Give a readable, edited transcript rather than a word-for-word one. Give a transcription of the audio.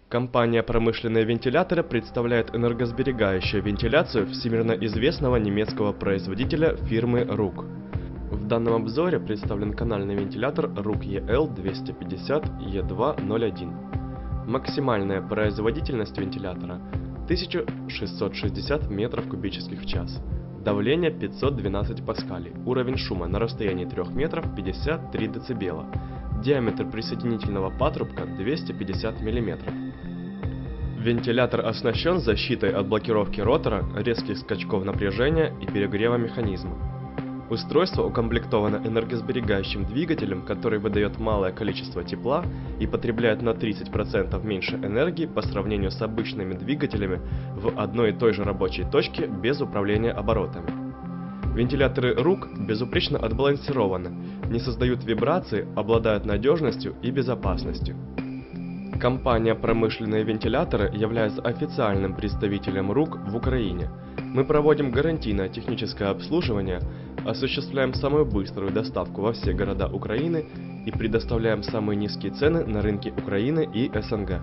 Компания «Промышленные вентиляторы» представляет энергосберегающую вентиляцию всемирно известного немецкого производителя фирмы RUG. В данном обзоре представлен канальный вентилятор RUG EL250E201. Максимальная производительность вентилятора 1660 метров кубических в час. Давление 512 паскалей. Уровень шума на расстоянии 3 метров 53 дБ. Диаметр присоединительного патрубка 250 мм. Вентилятор оснащен защитой от блокировки ротора, резких скачков напряжения и перегрева механизма. Устройство укомплектовано энергосберегающим двигателем, который выдает малое количество тепла и потребляет на 30% меньше энергии по сравнению с обычными двигателями в одной и той же рабочей точке без управления оборотами. Вентиляторы RUG безупречно отбалансированы, не создают вибраций, обладают надежностью и безопасностью. Компания «Промышленные вентиляторы» является официальным представителем RUG в Украине. Мы проводим гарантийное техническое обслуживание, осуществляем самую быструю доставку во все города Украины и предоставляем самые низкие цены на рынке Украины и СНГ.